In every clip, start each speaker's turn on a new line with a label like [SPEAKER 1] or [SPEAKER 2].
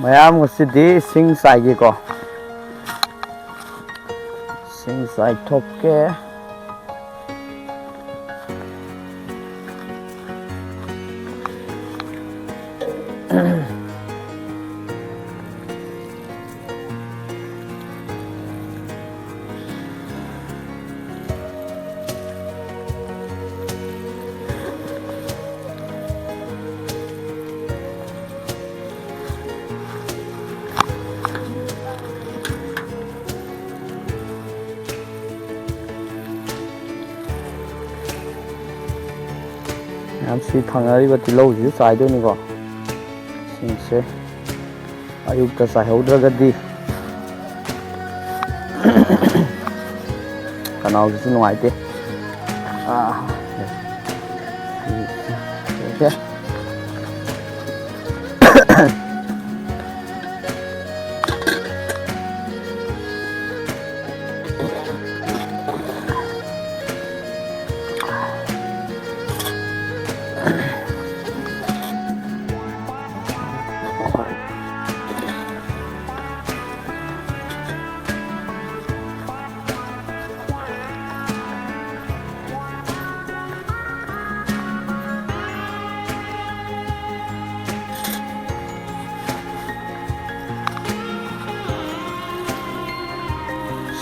[SPEAKER 1] ꯃꯌꯥꯝ ꯉꯁꯤꯗꯤ ꯏꯁꯤꯡ ꯆꯥꯏꯒꯦꯀꯣ. ꯏꯁꯤꯡ ꯆꯥꯏꯊꯣꯛꯀꯦ. ꯃꯌꯥꯝ ꯁꯤ ꯊꯪꯅꯔꯤꯕ ꯇꯤꯜꯍꯧꯁꯤꯁꯨ ꯆꯥꯏꯗꯣꯏꯅꯤꯀꯣ. ꯏꯁꯤꯡꯁꯦ ꯑꯌꯨꯛꯇ ꯆꯥꯏꯍꯧꯗ꯭ꯔꯒꯗꯤ ꯈꯅꯥꯎꯁꯤꯁꯨ ꯅꯨꯡꯉꯥꯏꯇꯦ.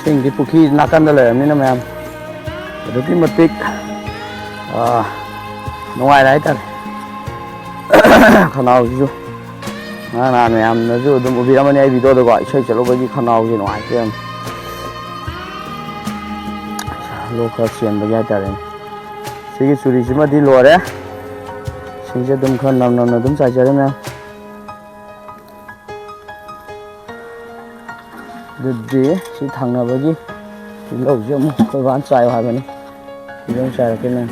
[SPEAKER 1] ꯏꯁꯤꯡꯗꯤ ꯄꯨꯈ꯭ꯔꯤ ꯅꯥꯀꯟꯗ ꯂꯩꯔꯕꯅꯤꯅ ꯃꯌꯥꯝ ꯑꯗꯨꯛꯀꯤ ꯃꯇꯤꯛ ꯅꯨꯡꯉꯥꯏꯔꯦ ꯍꯥꯏꯇꯥꯔꯦ. ꯈꯅꯥꯎꯁꯤꯁꯨ ꯉꯔꯥꯡ ꯅꯍꯥꯟ ꯃꯌꯥꯝꯅꯁꯨ ꯑꯗꯨꯝ ꯎꯕꯤꯔꯝꯃꯅꯤ ꯑꯩ ꯚꯤꯗꯤꯑꯣꯗꯀꯣ. ꯏꯁꯩ ꯆꯠꯂꯨꯕꯒꯤ ꯈꯅꯥꯎꯁꯤ ꯅꯨꯡꯉꯥꯏꯇꯦ. ꯂꯣꯛ ꯈꯔ ꯆꯦꯟꯕꯒꯤ ꯍꯥꯏꯇꯥꯔꯦꯅꯦ. ꯁꯤꯒꯤ ꯆꯨꯔꯤꯁꯤꯃꯗꯤ ꯂꯣꯏꯔꯦ. ꯏꯁꯤꯡꯁꯦ ꯑꯗꯨꯝ ꯈꯔ ꯅꯝꯅ ꯑꯗꯨꯝ ꯆꯥꯏꯖꯔꯦ ꯃꯌꯥꯝ. ꯑꯗꯨꯗꯤ ꯁꯤ ꯊꯪꯅꯕꯒꯤ ꯇꯤꯜꯍꯧꯁꯦ ꯑꯃꯨꯛ ꯑꯩꯈꯣꯏ ꯕꯥꯅ ꯆꯥꯏꯌꯣ ꯍꯥꯏꯕꯅꯤ. ꯁꯤꯁꯨ ꯑꯃꯨꯛ ꯆꯥꯏꯔꯛꯀꯦ ꯃꯌꯥꯝ.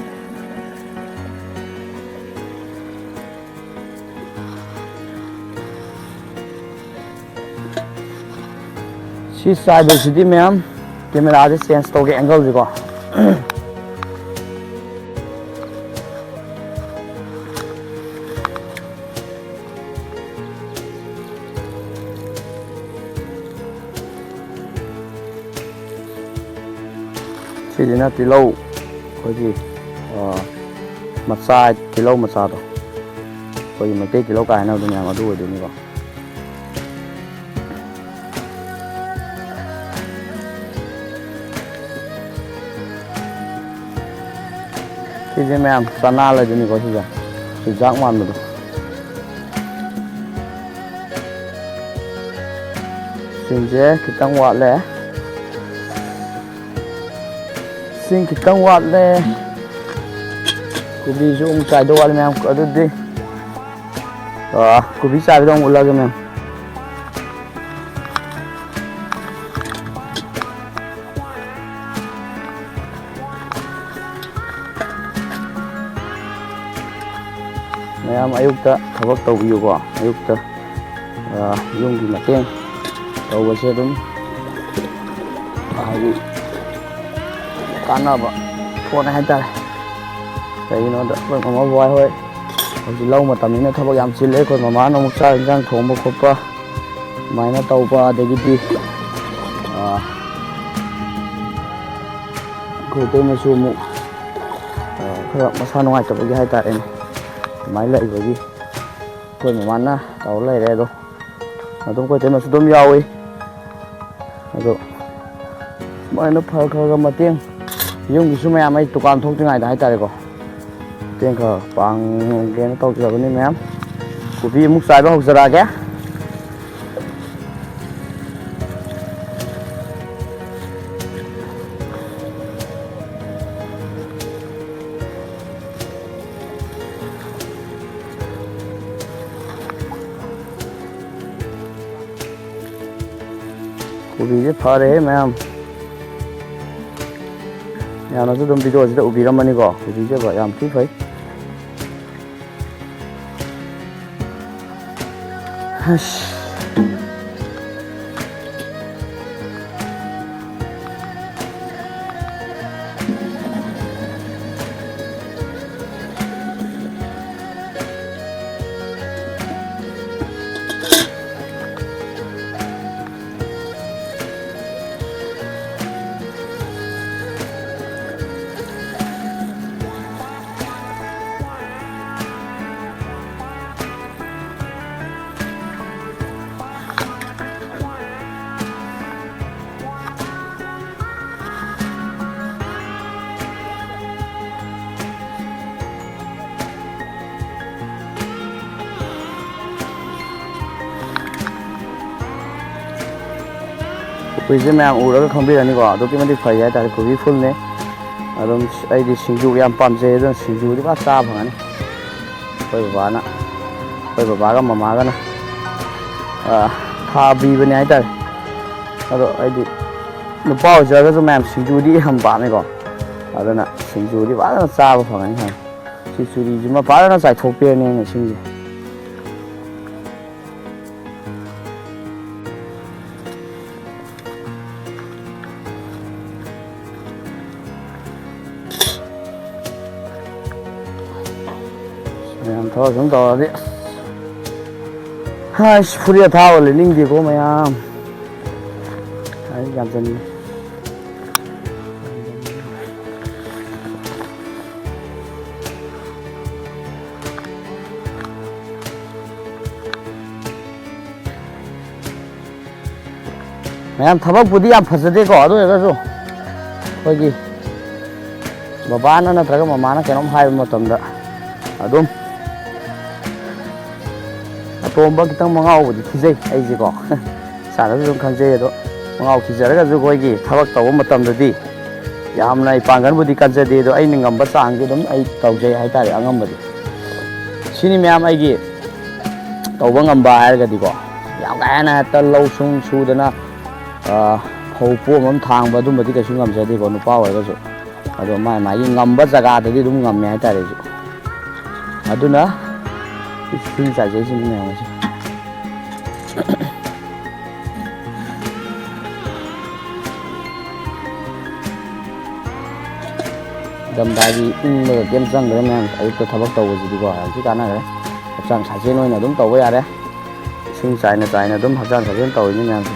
[SPEAKER 1] ꯁꯤ ꯆꯥꯏꯕꯁꯤꯗꯤ ꯃꯌꯥꯝ ꯀꯦꯃꯦꯔꯥꯁꯦ ꯆꯦꯟꯖ ꯇꯧꯒꯦ ꯑꯦꯡꯒꯜꯁꯦꯀꯣ. ꯁꯤꯁꯤꯅ ꯇꯤꯜꯍꯧ ꯑꯩꯈꯣꯏꯒꯤ ꯃꯆꯥ ꯇꯤꯜꯍꯧ ꯃꯆꯥꯗꯣ ꯑꯩꯈꯣꯏꯒꯤ ꯃꯩꯇꯩ ꯇꯤꯜꯍꯧ ꯀꯥꯏ ꯍꯥꯏꯅꯕꯗꯣ ꯃꯌꯥꯝ ꯑꯗꯨ ꯑꯣꯏꯗꯣꯏꯅꯤꯀꯣ. ꯁꯤꯁꯦ ꯃꯌꯥꯝ ꯆꯅꯥꯜꯂꯗꯣꯏꯅꯤꯀꯣ. ꯁꯤꯁꯦ ꯆꯨꯖꯥꯛ ꯃꯥꯟꯕꯗꯣ. ꯏꯁꯤꯡꯁꯦ ꯈꯤꯇꯪ ꯋꯥꯠꯂꯦ. ꯏꯁꯤꯡ ꯈꯤꯇꯪ ꯋꯥꯠꯂꯦ. ꯀꯣꯕꯤꯁꯨ ꯑꯃꯨꯛ ꯆꯥꯏꯗꯧ ꯋꯥꯠꯂꯦ ꯃꯌꯥꯝ. ꯑꯗꯨꯗꯤ ꯀꯣꯕꯤ ꯆꯥꯏꯕꯗꯣ ꯑꯃꯨꯛ ꯎꯠꯂꯒꯦ ꯃꯌꯥꯝ. ꯃꯌꯥꯝ ꯑꯌꯨꯛꯇ ꯊꯕꯛ ꯇꯧꯕꯤꯌꯨꯀꯣ. ꯑꯌꯨꯛꯇ ꯌꯨꯝꯒꯤ ꯃꯇꯦꯡ ꯇꯧꯕꯁꯦ ꯑꯗꯨꯝ ꯍꯥꯏꯗꯤ ꯀꯥꯟꯅꯕ ꯄꯣꯠꯅꯦ ꯍꯥꯏꯇꯥꯔꯦ. ꯀꯩꯒꯤꯅꯣꯗ ꯑꯩꯈꯣꯏ ꯃꯃꯥ ꯕꯕꯥ ꯍꯣꯏ ꯍꯧꯖꯤꯛ ꯂꯧ ꯃꯇꯝꯅꯤꯅ ꯊꯕꯛ ꯌꯥꯝ ꯆꯤꯜꯂꯦ. ꯑꯩꯈꯣꯏ ꯃꯃꯥꯅ ꯑꯃꯨꯛ ꯆꯥꯛ ꯏꯟꯁꯥꯡ ꯊꯣꯡꯕ ꯈꯣꯠꯄ ꯑꯗꯨꯃꯥꯏꯅ ꯇꯧꯕ. ꯑꯗꯒꯤꯗꯤ ꯑꯩꯈꯣꯏ ꯏꯇꯩꯃꯁꯨ ꯑꯃꯨꯛ ꯈꯔ ꯃꯁꯥ ꯅꯨꯡꯉꯥꯏꯇꯕꯒꯤ ꯍꯥꯏꯇꯥꯔꯦꯅꯦ. ꯑꯗꯨꯃꯥꯏꯅ ꯂꯩꯕꯒꯤ ꯑꯩꯈꯣꯏ ꯃꯃꯥꯅ ꯇꯧꯔ ꯂꯩꯔꯦ. ꯑꯗꯣ ꯑꯗꯨꯝ ꯑꯩꯈꯣꯏ ꯏꯇꯩꯃꯁꯨ ꯑꯗꯨꯝ ꯌꯥꯎꯏ. ꯑꯗꯣ ꯁꯨꯃꯥꯏꯅ ꯈꯔ ꯃꯇꯦꯡ ꯌꯨꯝꯒꯤꯁꯨ ꯃꯌꯥꯝ ꯑꯩ ꯗꯨꯀꯥꯟ ꯊꯣꯛꯇ꯭ꯔꯤꯉꯩꯗ ꯍꯥꯏꯇꯥꯔꯦꯀꯣ ꯃꯇꯦꯡ ꯈꯔ ꯄꯥꯡꯒꯦꯅ ꯇꯧꯖꯕꯅꯤ ꯃꯌꯥꯝ. ꯀꯣꯕꯤ ꯑꯃꯨꯛ ꯆꯥꯏꯕ ꯍꯧꯖꯔꯛꯑꯒꯦ. ꯀꯣꯕꯤꯁꯦ ꯐꯔꯦꯍꯦ ꯃꯌꯥꯝ. ꯃꯌꯥꯝꯅꯁꯨ ꯑꯗꯨꯝ ꯚꯤꯗꯤꯑꯣꯁꯤꯗ ꯎꯕꯤꯔꯝꯃꯅꯤꯀꯣ. ꯀꯣꯕꯤꯁꯦ ꯌꯥꯝ ꯊꯤ ꯐꯩ. ꯀꯨꯕꯤꯁꯦ ꯃꯌꯥꯝ ꯎꯔꯒ ꯈꯪꯕꯤꯔꯅꯤꯀꯣ ꯑꯗꯨꯛꯀꯤ ꯃꯇꯤꯛ ꯐꯩ ꯍꯥꯏꯇꯥꯔꯦ ꯀꯨꯕꯤ ꯐꯨꯜꯅꯦ ꯑꯗꯨꯝ ꯑꯩꯗꯤ ꯁꯤꯡꯖꯨ ꯌꯥꯝ ꯄꯥꯝꯖꯩ ꯑꯗꯨꯅ ꯁꯤꯡꯖꯨꯗꯤ ꯄꯨꯔꯥ ꯆꯥꯕ ꯐꯪꯉꯅꯤ ꯑꯩꯈꯣꯏ ꯕꯕꯥꯒ ꯃꯃꯥꯒꯅ ꯊꯥꯕꯤꯕꯅꯦ ꯍꯥꯏꯇꯥꯔꯦ ꯑꯗꯣ ꯑꯩꯗꯤ ꯅꯨꯄꯥ ꯑꯣꯏꯖꯔꯒꯁꯨ ꯃꯌꯥꯝ ꯁꯤꯡꯖꯨꯗꯤ ꯌꯥꯝ ꯄꯥꯝꯃꯦꯀꯣ ꯑꯗꯨꯅ ꯁꯤꯡꯖꯨꯗꯤ ꯐꯖꯅ ꯆꯥꯕ ꯐꯪꯉꯅꯤ ꯍꯥꯏ ꯁꯤ ꯆꯨꯔꯤꯁꯤꯃ ꯐꯖꯅ ꯆꯥꯏꯊꯣꯛꯄꯤꯔꯅꯤ ꯑꯩꯅ ꯏꯁꯤꯡꯁꯦ ꯃꯌꯥꯝ ꯊꯕꯛ ꯁꯨꯝ ꯇꯧꯔꯗꯤ ꯑꯁ ꯐꯨꯔꯤꯠ ꯑꯊꯥꯕ ꯂꯤꯠꯅꯤꯡꯗꯦꯀꯣ ꯃꯌꯥꯝ ꯌꯥꯝꯖꯟꯅꯤ ꯃꯌꯥꯝ ꯊꯕꯛꯄꯨꯗꯤ ꯌꯥꯝ ꯐꯖꯗꯦꯀꯣ ꯑꯗꯨ ꯑꯣꯏꯔꯒꯁꯨ ꯑꯩꯈꯣꯏꯒꯤ ꯕꯕꯥꯅ ꯅꯠꯇ꯭ꯔꯒ ꯃꯃꯥꯅ ꯀꯩꯅꯣꯝ ꯍꯥꯏꯕ ꯃꯇꯝꯗ ꯑꯗꯨꯝ ꯑꯇꯣꯝꯕ ꯈꯤꯇꯪ ꯃꯉꯥꯎꯕꯨꯗꯤ ꯊꯤꯖꯩ ꯑꯩꯁꯦꯀꯣ ꯏꯁꯥꯅꯁꯨ ꯑꯗꯨꯝ ꯈꯪꯖꯩ ꯑꯗꯣ ꯃꯉꯥꯎ ꯊꯤꯖꯔꯒꯁꯨ ꯑꯩꯈꯣꯏꯒꯤ ꯊꯕꯛ ꯇꯧꯕ ꯃꯇꯝꯗꯗꯤ ꯌꯥꯝꯅ ꯏꯄꯥꯡꯒꯜꯕꯨꯗꯤ ꯀꯟꯖꯗꯦ ꯑꯗꯣ ꯑꯩꯅ ꯉꯝꯕ ꯆꯥꯡꯁꯦ ꯑꯗꯨꯝ ꯑꯩ ꯇꯧꯖꯩ ꯍꯥꯏꯇꯥꯔꯦ ꯑꯉꯝꯕꯗꯤ ꯁꯤꯅꯤ ꯃꯌꯥꯝ ꯑꯩꯒꯤ ꯇꯧꯕ ꯉꯝꯕ ꯍꯥꯏꯔꯒꯗꯤꯀꯣ ꯌꯥꯝ ꯀꯥ ꯍꯦꯟꯅ ꯍꯦꯛꯇ ꯂꯧ ꯁꯨꯡ ꯁꯨꯗꯅ ꯐꯧ ꯄꯣꯝ ꯑꯃ ꯊꯥꯡꯕ ꯑꯗꯨꯝꯕꯗꯤ ꯀꯩꯁꯨ ꯉꯝꯖꯗꯦꯀꯣ ꯅꯨꯄꯥ ꯑꯣꯏꯔꯒꯁꯨ ꯑꯗꯣ ꯃꯥꯒꯤ ꯉꯝꯕ ꯖꯒꯥꯗꯗꯤ ꯑꯗꯨꯝ ꯉꯝꯃꯦ ꯍꯥꯏꯇꯥꯔꯦ ꯑꯩꯁꯨ ꯑꯗꯨꯅ ꯏꯁꯤꯡ ꯆꯥꯏꯖꯩꯁꯤꯅꯤ ꯃꯌꯥꯝꯁꯦ ꯏꯪꯊꯝꯊꯥꯒꯤ ꯏꯪꯕꯒ ꯀꯩꯝ ꯆꯪꯗ꯭ꯔꯦ ꯃꯌꯥꯝ ꯑꯌꯨꯛꯇ ꯊꯕꯛ ꯇꯧꯕꯁꯤꯗꯤꯀꯣ ꯌꯥꯝ ꯊꯤ ꯀꯥꯟꯅꯈ꯭ꯔꯦ ꯍꯛꯆꯥꯡ ꯁꯥꯖꯦꯜ ꯑꯣꯏꯅ ꯑꯗꯨꯝ ꯇꯧꯕ ꯌꯥꯔꯦ ꯏꯁꯤꯡ ꯆꯥꯏꯅ ꯑꯗꯨꯝ ꯍꯛꯆꯥꯡ ꯁꯥꯖꯦꯜ ꯇꯧꯔꯤꯅꯤ ꯃꯌꯥꯝꯁꯦ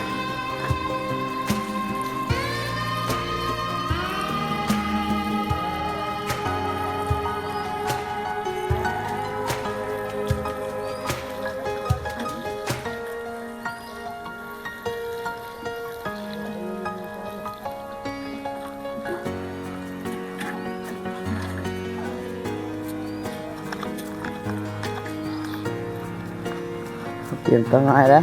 [SPEAKER 1] ꯑꯝꯇ ꯉꯥꯏꯔꯦ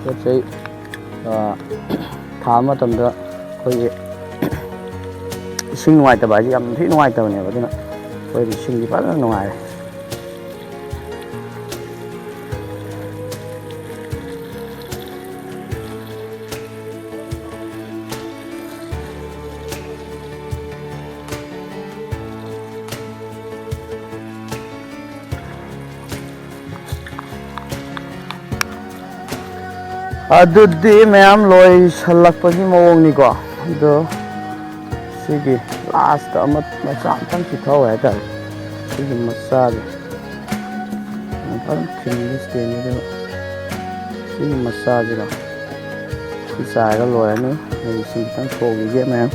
[SPEAKER 1] ꯄꯣꯠ ꯆꯩ ꯊꯥꯕ ꯃꯇꯝꯗ ꯑꯩꯈꯣꯏꯒꯤ ꯏꯁꯤꯡ ꯅꯨꯡꯉꯥꯏꯇꯕ ꯍꯥꯏꯁꯦ ꯌꯥꯝ ꯊꯤ ꯅꯨꯡꯉꯥꯏꯇꯕꯅꯦꯕ ꯑꯗꯨꯅ ꯑꯩꯈꯣꯏꯗꯤ ꯏꯁꯤꯡꯗꯤ ꯐꯖꯅ ꯅꯨꯡꯉꯥꯏꯔꯦ ꯑꯗꯨꯗꯤ ꯃꯌꯥꯝ ꯂꯣꯏꯁꯜꯂꯛꯄꯒꯤ ꯃꯑꯣꯡꯅꯤꯀꯣ ꯑꯗꯣ ꯁꯤꯒꯤ ꯂꯥꯁꯇ ꯑꯃ ꯃꯆꯥ ꯑꯃꯇꯪ ꯆꯤꯊꯍꯧꯋꯦ ꯍꯥꯏꯇꯥꯔꯦ ꯁꯤꯒꯤ ꯃꯆꯥꯁꯦ ꯐꯖꯅ ꯊꯤꯟꯒꯤ ꯁ꯭ꯇꯦꯟꯁꯤꯗ ꯁꯤꯒꯤ ꯃꯆꯥꯁꯤꯗ ꯁꯤ ꯆꯥꯏꯔꯒ ꯂꯣꯏꯔꯅꯤ ꯑꯩ ꯁꯤ ꯈꯤꯇꯪ ꯊꯣꯛꯈꯤꯒꯦ ꯃꯌꯥꯝ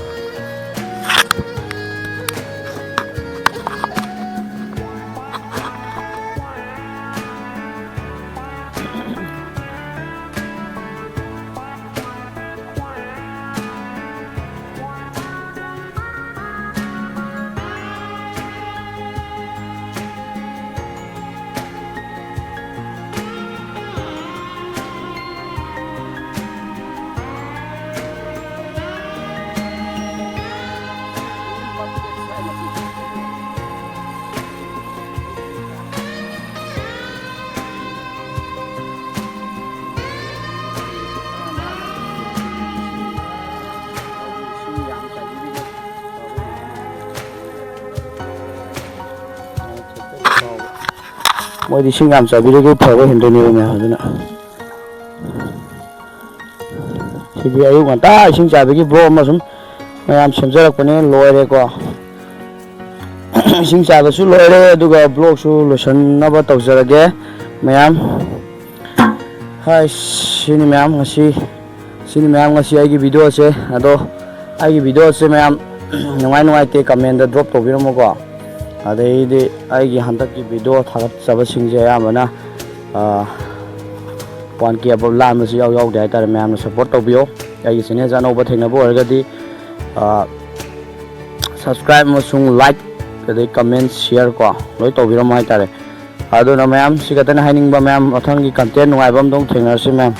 [SPEAKER 1] ꯃꯣꯏꯗꯤ ꯏꯁꯤꯡ ꯌꯥꯝ ꯆꯥꯏꯕꯤꯔꯒꯗꯤ ꯐꯕ ꯍꯦꯟꯗꯣꯏꯅꯦꯕ ꯃꯌꯥꯝ ꯑꯗꯨꯅ ꯁꯤꯗꯤ ꯑꯌꯨꯛ ꯉꯟꯇꯥ ꯏꯁꯤꯡ ꯆꯥꯏꯕꯒꯤ ꯕ꯭ꯂꯣꯛ ꯑꯃ ꯁꯨꯝ ꯃꯌꯥꯝ ꯁꯦꯝꯖꯔꯛꯄꯅꯦ ꯂꯣꯏꯔꯦꯀꯣ ꯏꯁꯤꯡ ꯆꯥꯏꯕꯁꯨ ꯂꯣꯏꯔꯦ ꯑꯗꯨꯒ ꯕ꯭ꯂꯣꯛꯁꯨ ꯂꯣꯏꯁꯤꯟꯅꯕ ꯇꯧꯖꯔꯒꯦ ꯃꯌꯥꯝ ꯍꯥꯏ ꯁꯤꯅꯤ ꯃꯌꯥꯝ ꯉꯁꯤ ꯑꯩꯒꯤ ꯚꯤꯗꯤꯑꯣꯁꯦ ꯑꯗꯣ ꯑꯩꯒꯤ ꯚꯤꯗꯤꯑꯣꯁꯦ ꯃꯌꯥꯝ ꯅꯨꯡꯉꯥꯏꯇꯦ ꯀꯃꯦꯟꯗ ꯗ꯭ꯔꯣꯞ ꯇꯧꯕꯤꯔꯝꯃꯨꯀꯣ ꯑꯗꯩꯗꯤ ꯑꯩꯒꯤ ꯍꯟꯗꯛꯀꯤ ꯚꯤꯗꯤꯑꯣ ꯊꯥꯒꯠꯆꯕꯁꯤꯡꯁꯦ ꯑꯌꯥꯝꯕꯅ 1K ꯑꯕꯞ ꯂꯥꯟꯕꯁꯨ ꯌꯥꯎꯗꯦ ꯍꯥꯏꯇꯥꯔꯦ ꯃꯌꯥꯝꯅ ꯁꯞꯄꯣꯔꯠ ꯇꯧꯕꯤꯌꯣ ꯑꯩꯒꯤ ꯆꯦꯅꯦꯜꯁꯦ ꯑꯅꯧꯕ ꯊꯦꯡꯅꯕ ꯑꯣꯏꯔꯒꯗꯤ ꯁꯕꯁꯀ꯭ꯔꯥꯏꯕ ꯑꯃꯁꯨꯡ ꯂꯥꯏꯛ ꯑꯗꯩ ꯀꯃꯦꯟ ꯁꯤꯌꯔ ꯀꯣ ꯂꯣꯏ ꯇꯧꯕꯤꯔꯝꯃꯣ ꯍꯥꯏꯇꯥꯔꯦ ꯑꯗꯨꯅ ꯃꯌꯥꯝ ꯁꯤ ꯈꯛꯇꯅ ꯍꯥꯏꯅꯤꯡꯕ ꯃꯌꯥꯝ ꯃꯊꯪꯒꯤ ꯀꯟꯇꯦꯟ ꯅꯨꯡꯉꯥꯏꯕ ꯑꯃꯗꯧ ꯊꯦꯡꯅꯔꯁꯤ ꯃꯌꯥꯝ